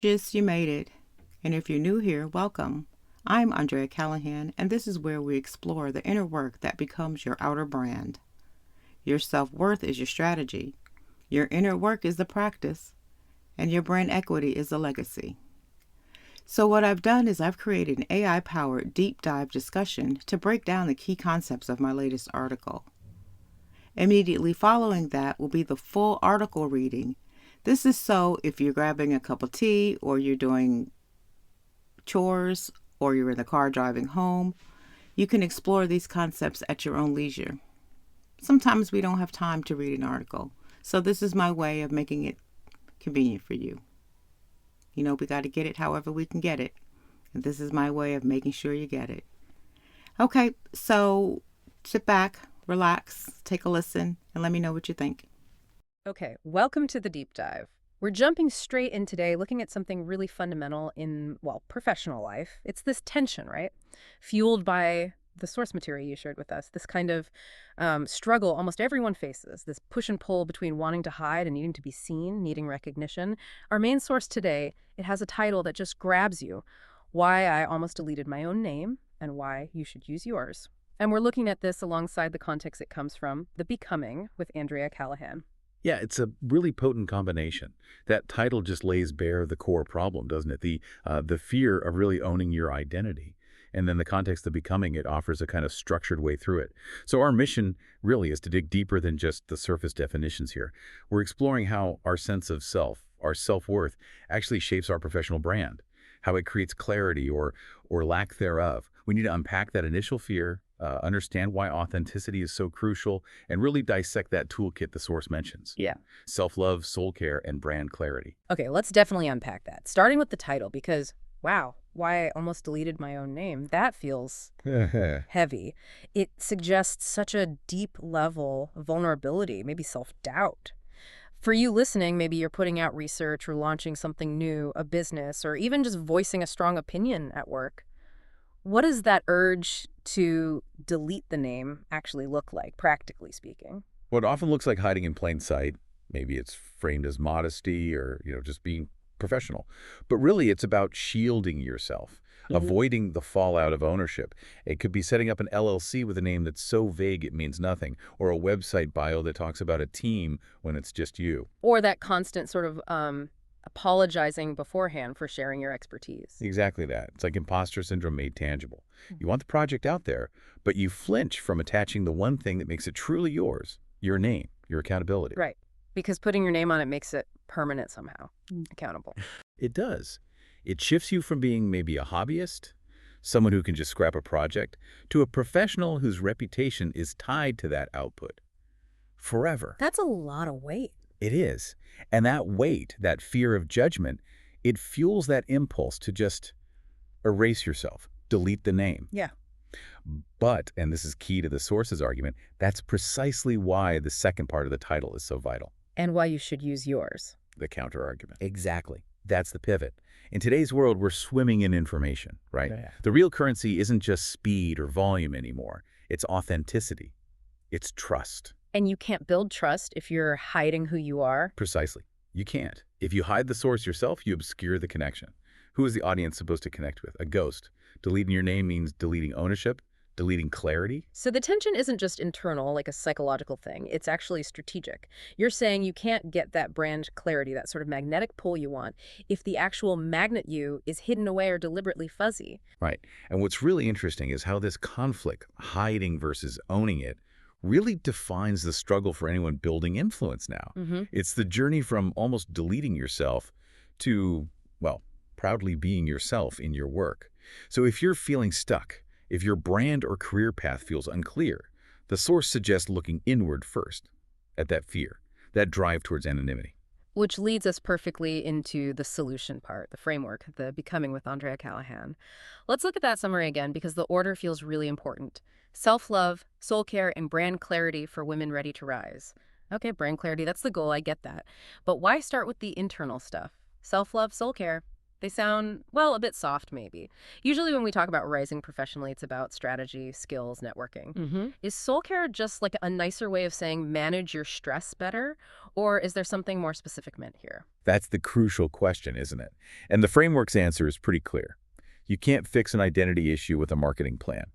Just you made it. And if you're new here, welcome. I'm Andrea Callahan, and this is where we explore the inner work that becomes your outer brand. Your self worth is your strategy, your inner work is the practice, and your brand equity is the legacy. So, what I've done is I've created an AI powered deep dive discussion to break down the key concepts of my latest article. Immediately following that will be the full article reading. This is so if you're grabbing a cup of tea or you're doing chores or you're in the car driving home, you can explore these concepts at your own leisure. Sometimes we don't have time to read an article, so this is my way of making it convenient for you. You know, we got to get it however we can get it, and this is my way of making sure you get it. Okay, so sit back, relax, take a listen, and let me know what you think. Okay, welcome to the deep dive. We're jumping straight in today looking at something really fundamental in, well, professional life. It's this tension, right? Fueled by the source material you shared with us, this kind of struggle almost everyone faces, this push and pull between wanting to hide and needing to be seen, needing recognition. Our main source today, it has a title that just grabs you, Why I Almost Deleted My Own Name and Why You Should Use Yours. And we're looking at this alongside the context it comes from, The Becoming with Andrea Callahan. Yeah, it's a really potent combination. That title just lays bare the core problem, doesn't it? The fear of really owning your identity. And then the context of becoming it offers a kind of structured way through it. So our mission really is to dig deeper than just the surface definitions here. We're exploring how our sense of self, our self-worth, actually shapes our professional brand, how it creates clarity or lack thereof. We need to unpack that initial fear, understand why authenticity is so crucial, and really dissect that toolkit the source mentions. Yeah. Self-love, soul care, and brand clarity. Okay, let's definitely unpack that. Starting with the title, because, wow, Why I Almost Deleted My Own Name, that feels heavy. It suggests such a deep level of vulnerability, maybe self-doubt. For you listening, maybe you're putting out research or launching something new, a business, or even just voicing a strong opinion at work. What does that urge to delete the name actually look like, practically speaking? What often looks like hiding in plain sight, maybe it's framed as modesty or, just being professional. But really, it's about shielding yourself, avoiding the fallout of ownership. It could be setting up an LLC with a name that's so vague it means nothing, or a website bio that talks about a team when it's just you. Or that constant sort of apologizing beforehand for sharing your expertise. Exactly that. It's like imposter syndrome made tangible. You want the project out there, but you flinch from attaching the one thing that makes it truly yours, your name, your accountability. Right. Because putting your name on it makes it permanent somehow, accountable. It does. It shifts you from being maybe a hobbyist, someone who can just scrap a project, to a professional whose reputation is tied to that output forever. That's a lot of weight. It is. And that weight, that fear of judgment, it fuels that impulse to just erase yourself, delete the name. Yeah. But, and this is key to the source's argument, that's precisely why the second part of the title is so vital. And why you should use yours. The counter-argument. Exactly. That's the pivot. In today's world, we're swimming in information, right? Yeah. The real currency isn't just speed or volume anymore. It's authenticity. It's trust. And you can't build trust if you're hiding who you are. Precisely. You can't. If you hide the source yourself, you obscure the connection. Who is the audience supposed to connect with? A ghost. Deleting your name means deleting ownership, deleting clarity. So the tension isn't just internal, like a psychological thing. It's actually strategic. You're saying you can't get that brand clarity, that sort of magnetic pull you want, if the actual magnet you is hidden away or deliberately fuzzy. Right. And what's really interesting is how this conflict, hiding versus owning it, really defines the struggle for anyone building influence now. It's the journey from almost deleting yourself to, well, proudly being yourself in your work. So if you're feeling stuck, if your brand or career path feels unclear, the source suggests looking inward first, at that fear, that drive towards anonymity. Which leads us perfectly into the solution part, the framework, the Becoming with Andrea Callahan. Let's look at that summary again because the order feels really important. Self-love, soul care, and brand clarity for women ready to rise. Okay, brand clarity, that's the goal, I get that. But why start with the internal stuff? Self-love, soul care. They sound, well, a bit soft maybe. Usually when we talk about rising professionally, it's about strategy, skills, networking. Is soul care just like a nicer way of saying manage your stress better? Or is there something more specific meant here? That's the crucial question, isn't it? And the framework's answer is pretty clear. You can't fix an identity issue with a marketing plan.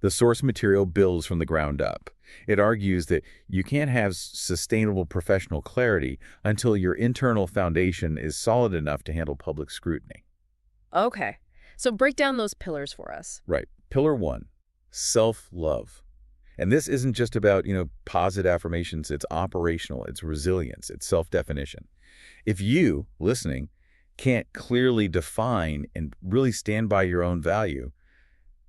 The source material builds from the ground up. It argues that you can't have sustainable professional clarity until your internal foundation is solid enough to handle public scrutiny. Okay. So break down those pillars for us. Right. Pillar 1, self-love. And this isn't just about, positive affirmations. It's operational. It's resilience. It's self-definition. If you, listening, can't clearly define and really stand by your own value,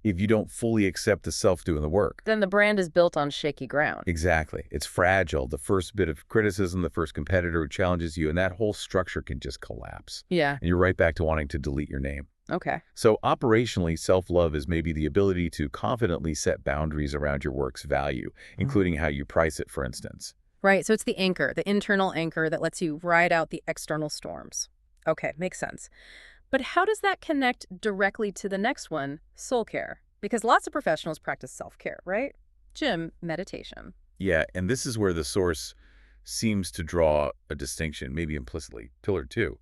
if you don't fully accept the self doing the work. Then the brand is built on shaky ground. Exactly. It's fragile. The first bit of criticism, the first competitor who challenges you, and that whole structure can just collapse. Yeah. And you're right back to wanting to delete your name. Okay. So operationally, self-love is maybe the ability to confidently set boundaries around your work's value, including how you price it, for instance. Right. So it's the anchor, the internal anchor that lets you ride out the external storms. Okay. Makes sense. But how does that connect directly to the next one, soul care? Because lots of professionals practice self-care, right? Gym, meditation. Yeah, and this is where the source seems to draw a distinction, maybe implicitly. Pillar 2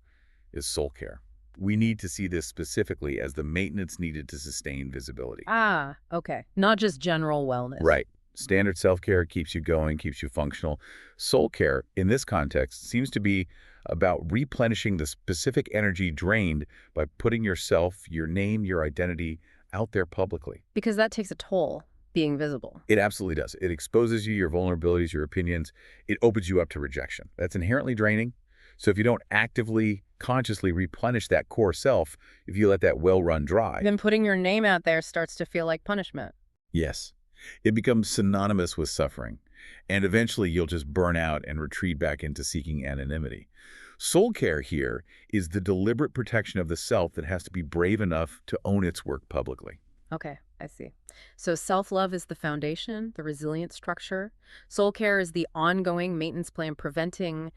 is soul care. We need to see this specifically as the maintenance needed to sustain visibility. Ah, okay. Not just general wellness. Right. Standard self-care keeps you going, keeps you functional. Soul care, in this context, seems to be about replenishing the specific energy drained by putting yourself, your name, your identity out there publicly. Because that takes a toll, being visible. It absolutely does. It exposes you, your vulnerabilities, your opinions. It opens you up to rejection. That's inherently draining. So if you don't actively, consciously replenish that core self, if you let that well run dry. Then putting your name out there starts to feel like punishment. Yes. It becomes synonymous with suffering. And eventually you'll just burn out and retreat back into seeking anonymity. Soul care here is the deliberate protection of the self that has to be brave enough to own its work publicly. Okay, I see. So self-love is the foundation, the resilient structure. Soul care is the ongoing maintenance plan preventing,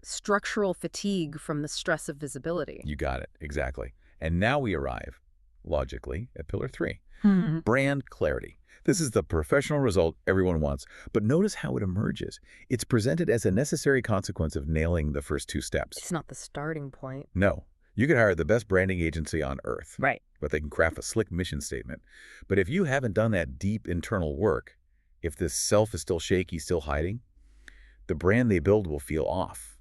structural fatigue from the stress of visibility. You got it. Exactly. And now we arrive, logically, at pillar 3, Mhm. brand clarity. This is the professional result everyone wants, but notice how it emerges. It's presented as a necessary consequence of nailing the first 2 steps. It's not the starting point. No, you could hire the best branding agency on earth, Right. but they can craft a slick mission statement. But if you haven't done that deep internal work, if this self is still shaky, still hiding, the brand they build will feel off,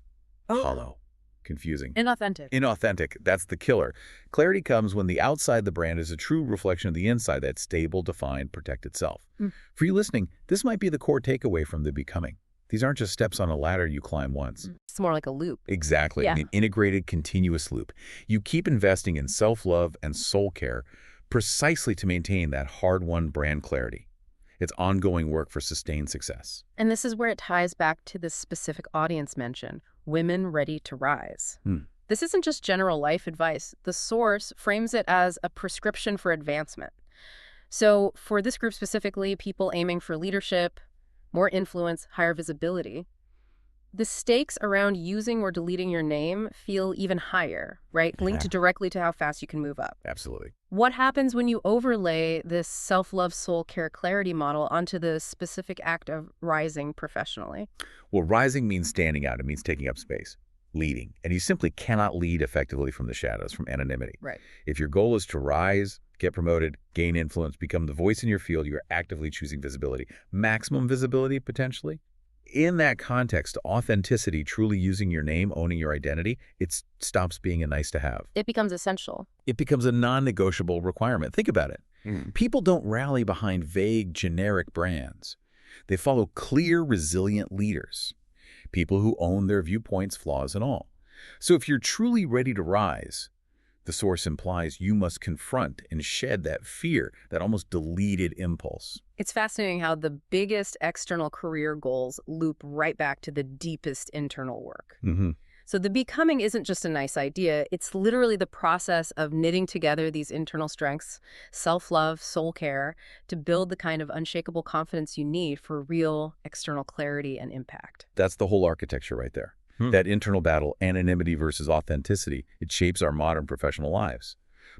hollow, confusing. Inauthentic, that's the killer. Clarity comes when the outside the brand is a true reflection of the inside, that stable, defined, protected self. For you listening, this might be the core takeaway from the becoming. These aren't just steps on a ladder you climb once. It's more like a loop. Exactly. Yeah. An integrated, continuous loop. You keep investing in self-love and soul care precisely to maintain that hard-won brand clarity. It's ongoing work for sustained success. And this is where it ties back to this specific audience mention, women ready to rise. This isn't just general life advice. The source frames it as a prescription for advancement. So for this group specifically, people aiming for leadership, more influence, higher visibility, the stakes around using or deleting your name feel even higher, right? Linked directly to how fast you can move up. Absolutely. What happens when you overlay this self-love, soul care clarity model onto the specific act of rising professionally? Well, rising means standing out. It means taking up space, leading. And you simply cannot lead effectively from the shadows, from anonymity. Right. If your goal is to rise, get promoted, gain influence, become the voice in your field, you're actively choosing visibility. Maximum visibility, potentially. In that context, authenticity, truly using your name, owning your identity, it stops being a nice to have. It becomes essential. It becomes a non-negotiable requirement. Think about it. People don't rally behind vague, generic brands. They follow clear, resilient leaders, people who own their viewpoints, flaws, and all. So if you're truly ready to rise, the source implies you must confront and shed that fear, that almost deleted impulse. It's fascinating how the biggest external career goals loop right back to the deepest internal work. So the becoming isn't just a nice idea. It's literally the process of knitting together these internal strengths, self-love, soul care, to build the kind of unshakable confidence you need for real external clarity and impact. That's the whole architecture right there. That internal battle, anonymity versus authenticity, it shapes our modern professional lives.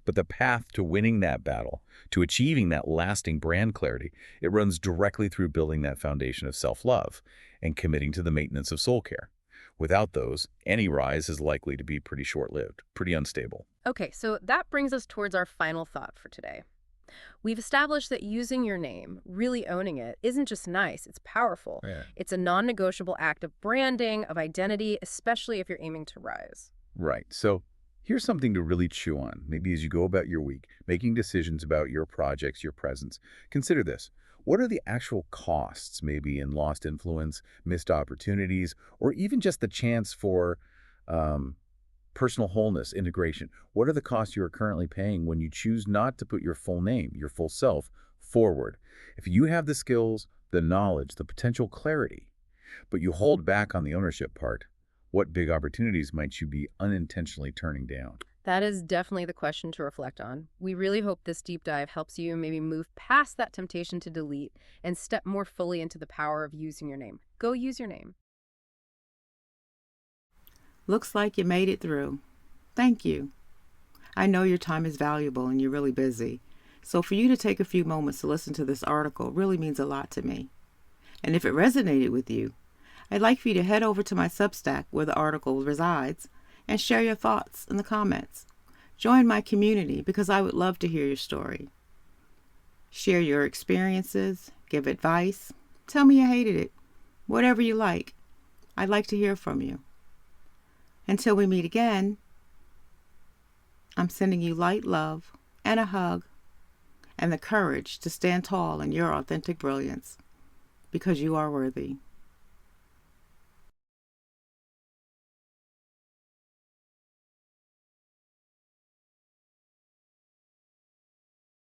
But the path to winning that battle, to achieving that lasting brand clarity, it runs directly through building that foundation of self-love and committing to the maintenance of soul care. Without those, any rise is likely to be pretty short-lived, pretty unstable. Okay, so that brings us towards our final thought for today. We've established that using your name, really owning it, isn't just nice, it's powerful. Yeah. It's a non-negotiable act of branding, of identity, especially if you're aiming to rise. Right. So here's something to really chew on, maybe as you go about your week, making decisions about your projects, your presence. Consider this. What are the actual costs, maybe in lost influence, missed opportunities, or even just the chance for personal wholeness, integration? What are the costs you are currently paying when you choose not to put your full name, your full self, forward? If you have the skills, the knowledge, the potential clarity, but you hold back on the ownership part, what big opportunities might you be unintentionally turning down? That is definitely the question to reflect on. We really hope this deep dive helps you maybe move past that temptation to delete and step more fully into the power of using your name. Go use your name. Looks like you made it through. Thank you. I know your time is valuable and you're really busy. So for you to take a few moments to listen to this article really means a lot to me. And if it resonated with you, I'd like for you to head over to my Substack where the article resides and share your thoughts in the comments. Join my community because I would love to hear your story. Share your experiences, give advice, tell me you hated it, whatever you like. I'd like to hear from you. Until we meet again, I'm sending you light love and a hug and the courage to stand tall in your authentic brilliance because you are worthy.